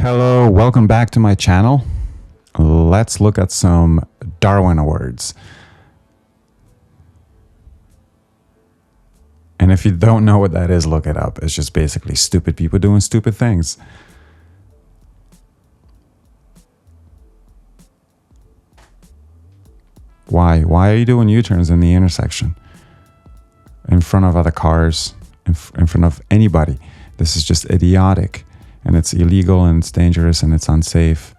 Hello, welcome back to my channel. Let's look at some Darwin Awards. And if you don't know what that is, look it up. It's just basically stupid people doing stupid things. Why? Why are you doing U-turns in the intersection? In front of other cars, in front of anybody. This is just idiotic. And it's illegal and it's dangerous and it's unsafe.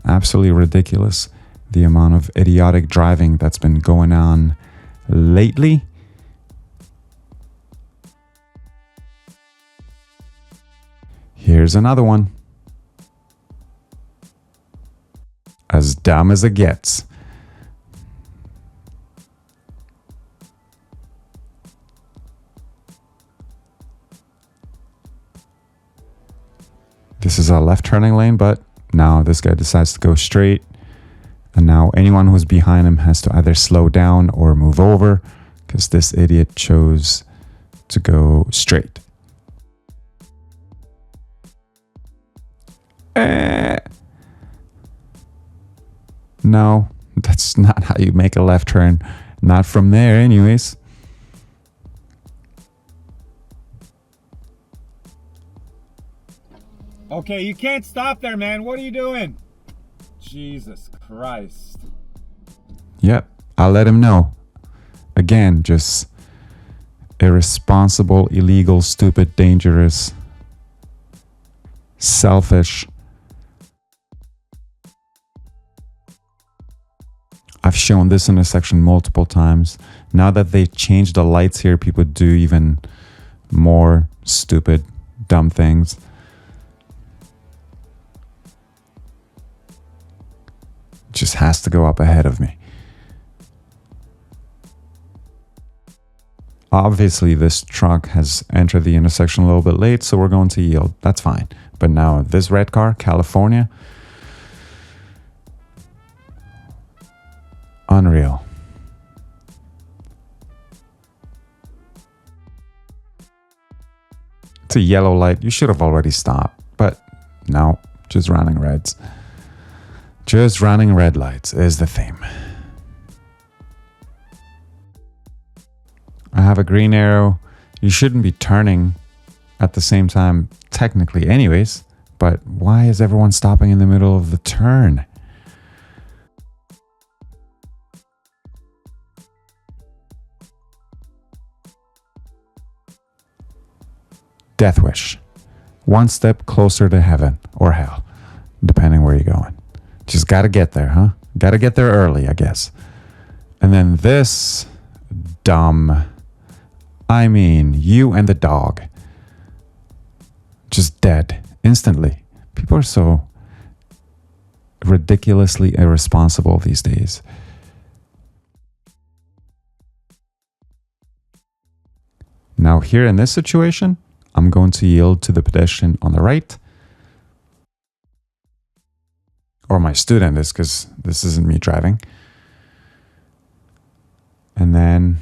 Absolutely ridiculous. The amount of idiotic driving that's been going on lately. Here's another one. As dumb as it gets. This is a left turning lane, but now this guy decides to go straight. And now anyone who's behind him has to either slow down or move over because this idiot chose to go straight. No, that's not how you make a left turn. Not from there anyways. Okay, you can't stop there, man. What are you doing? Jesus Christ. Yep, I'll let him know. Again, just irresponsible, illegal, stupid, dangerous, selfish. I've shown this intersection multiple times. Now that they changed the lights here, people do even more stupid, dumb things. Just has to go up ahead of me. Obviously, this truck has entered the intersection a little bit late, so we're going to yield. That's fine. But now this red car, California, unreal. It's a yellow light. You should have already stopped, but no, just running reds. Just running red lights is the theme. I have a green arrow. You shouldn't be turning at the same time, technically anyways, but why is everyone stopping in the middle of the turn? Death wish. One step closer to heaven or hell, depending where you're going. Just got to get there, huh? Got to get there early, I guess. And then this dumb, I mean, you and the dog, just dead instantly. People are so ridiculously irresponsible these days. Now here in this situation, I'm going to yield to the pedestrian on the right. Or my student is, because this isn't me driving. And then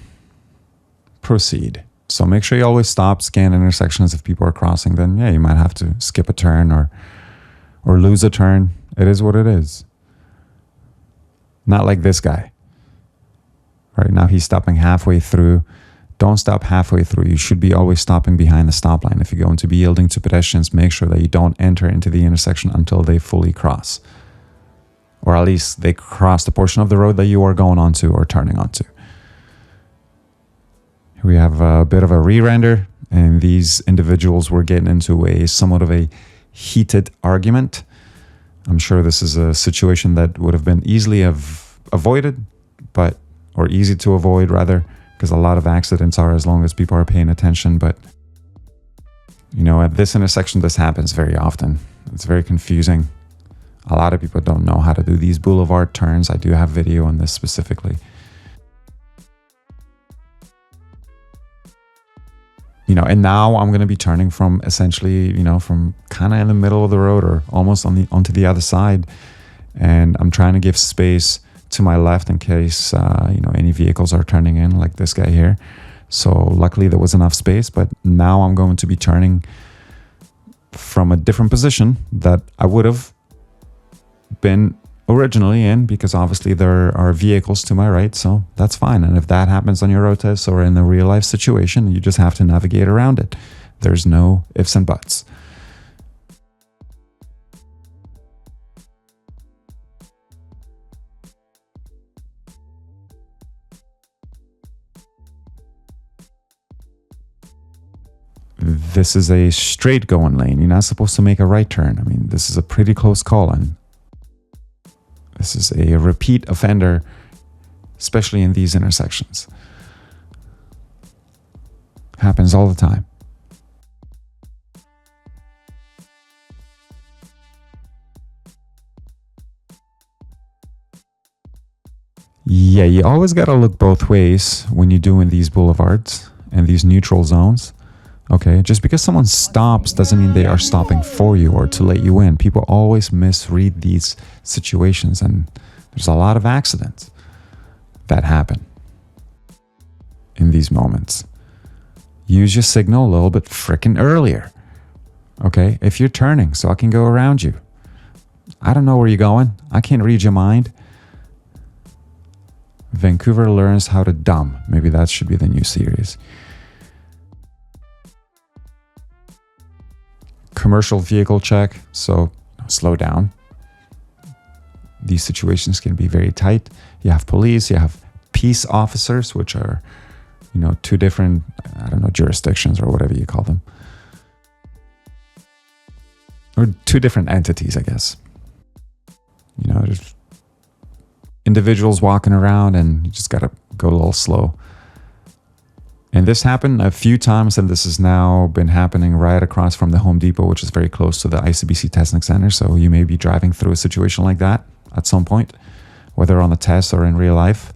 proceed. So make sure you always stop, scan intersections. If people are crossing, then yeah, you might have to skip a turn or lose a turn. It is what it is. Not like this guy. Right now he's stopping halfway through. Don't stop halfway through. You should be always stopping behind the stop line. If you're going to be yielding to pedestrians, make sure that you don't enter into the intersection until they fully cross. Or at least they cross the portion of the road that you are going onto or turning onto. Here we have a bit of a re-render, and these individuals were getting into a somewhat of a heated argument. I'm sure this is a situation that would have been easily avoided, or easy to avoid rather, because a lot of accidents are as long as people are paying attention. But, you know, at this intersection, this happens very often. It's very confusing. A lot of people don't know how to do these boulevard turns. I do have video on this specifically. You know, and now I'm going to be turning from essentially, you know, from kind of in the middle of the road or almost onto the other side. And I'm trying to give space to my left in case, you know, any vehicles are turning in like this guy here. So luckily there was enough space, but now I'm going to be turning from from a different position that I would have been originally in, because obviously there are vehicles to my right, so that's fine. And if that happens on your road test or in a real life situation, you just have to navigate around it. There's no ifs and buts. This is a straight going lane. You're not supposed to make a right turn. I mean, this is a pretty close call, and this is a repeat offender, especially in these intersections. Happens all the time. Yeah, you always got to look both ways when you're doing these boulevards and these neutral zones. Okay, just because someone stops doesn't mean they are stopping for you or to let you in. People always misread these situations, and there's a lot of accidents that happen in these moments. Use your signal a little bit frickin' earlier. Okay, if you're turning so I can go around you. I don't know where you're going. I can't read your mind. Vancouver learns how to dumb. Maybe that should be the new series. Commercial vehicle check, so slow down. These situations can be very tight. You have police, you have peace officers, which are, two different, jurisdictions or whatever you call them. Or two different entities, I guess. There's individuals walking around and you just gotta go a little slow. And this happened a few times, and this has now been happening right across from the Home Depot, which is very close to the ICBC Testing Center. So you may be driving through a situation like that at some point, whether on the test or in real life.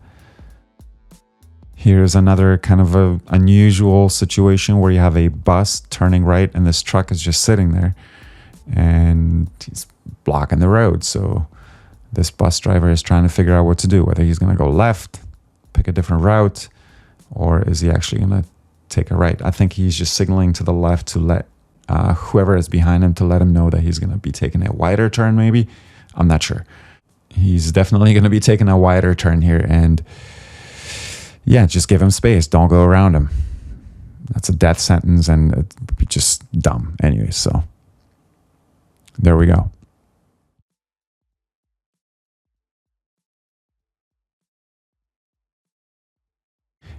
Here's another kind of a unusual situation where you have a bus turning right and this truck is just sitting there and he's blocking the road. So this bus driver is trying to figure out what to do, whether he's going to go left, pick a different route, or is he actually going to take a right? I think he's just signaling to the left to let whoever is behind him to let him know that he's going to be taking a wider turn, maybe. I'm not sure. He's definitely going to be taking a wider turn here. And yeah, just give him space. Don't go around him. That's a death sentence, and it'd be just dumb anyway. So there we go.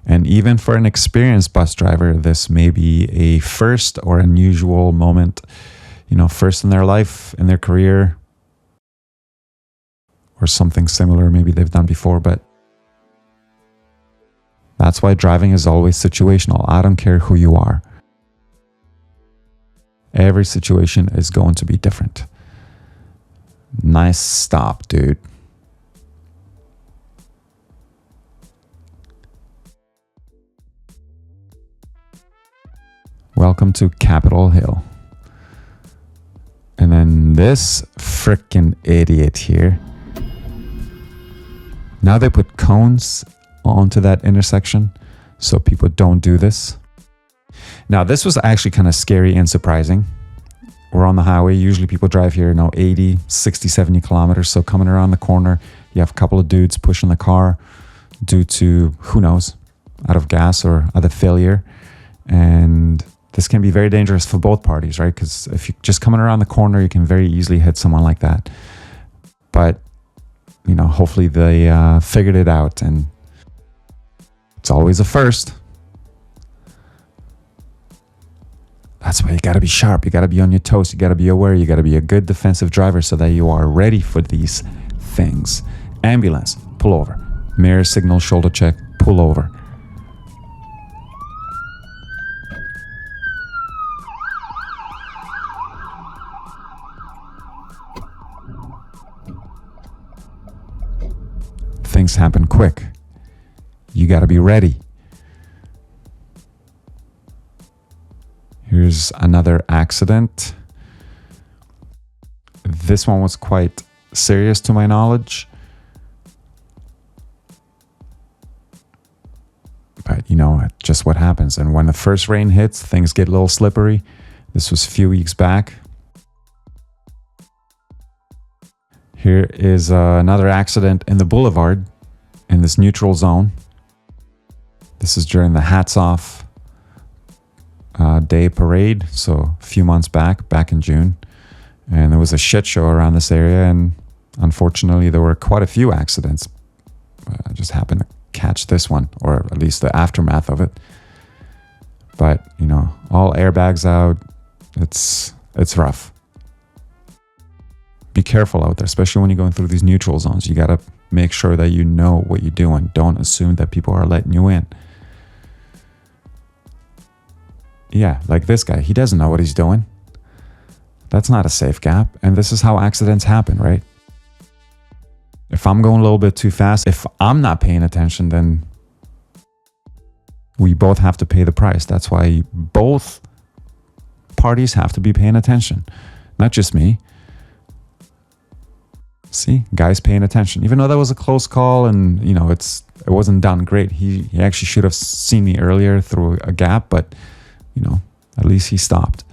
And even for an experienced bus driver, this may be a first or unusual moment, first in their life, in their career, or something similar maybe they've done before. But that's why driving is always situational. I don't care who you are. Every situation is going to be different. Nice stop, dude. Welcome to Capitol Hill. And then this frickin' idiot here. Now they put cones onto that intersection so people don't do this. Now this was actually kind of scary and surprising. We're on the highway. Usually people drive here 80, 60, 70 kilometers. So coming around the corner, you have a couple of dudes pushing the car due to, who knows, out of gas or other failure. And this can be very dangerous for both parties, right? Because if you're just coming around the corner, you can very easily hit someone like that. But, hopefully they figured it out, and it's always a first. That's why you got to be sharp. You got to be on your toes. You got to be aware. You got to be a good defensive driver so that you are ready for these things. Ambulance, pull over. Mirror signal, shoulder check, pull over. Things happen quick. You got to be ready. Here's another accident. This one was quite serious to my knowledge. But just what happens. And when the first rain hits, things get a little slippery. This was a few weeks back. Here is another accident in the boulevard in this neutral zone. This is during the Hats Off Day parade. So a few months back in June. And there was a shit show around this area. And unfortunately, there were quite a few accidents. I just happened to catch this one, or at least the aftermath of it. But, you know, all airbags out. It's rough. Be careful out there, especially when you're going through these neutral zones. You got to make sure that you know what you're doing. Don't assume that people are letting you in. Yeah, like this guy. He doesn't know what he's doing. That's not a safe gap. And this is how accidents happen, right? If I'm going a little bit too fast, if I'm not paying attention, then we both have to pay the price. That's why both parties have to be paying attention, not just me. See, guy's paying attention, even though that was a close call and, you know, it wasn't done great. He actually should have seen me earlier through a gap, but, you know, at least he stopped.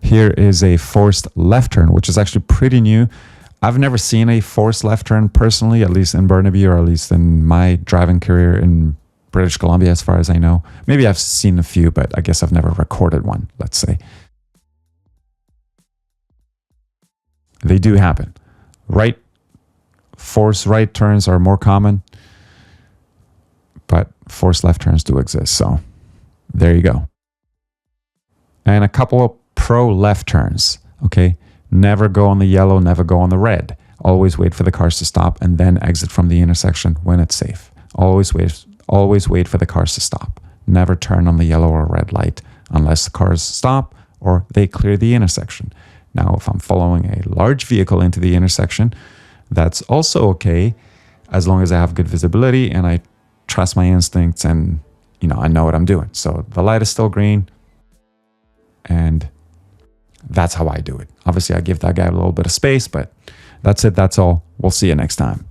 Here is a forced left turn, which is actually pretty new. I've never seen a forced left turn personally, at least in Burnaby, or at least in my driving career in British Columbia, as far as I know. Maybe I've seen a few, but I guess I've never recorded one, let's say. They do happen. Forced right turns are more common, but forced left turns do exist. So there you go. And a couple of pro left turns, okay? Never go on the yellow, never go on the red. Always wait for the cars to stop and then exit from the intersection when it's safe. Always wait for the cars to stop. Never turn on the yellow or red light unless the cars stop or they clear the intersection. Now, if I'm following a large vehicle into the intersection, that's also okay as long as I have good visibility and I trust my instincts and, you know, I know what I'm doing. So the light is still green and that's how I do it. Obviously, I give that guy a little bit of space, but that's it. That's all. We'll see you next time.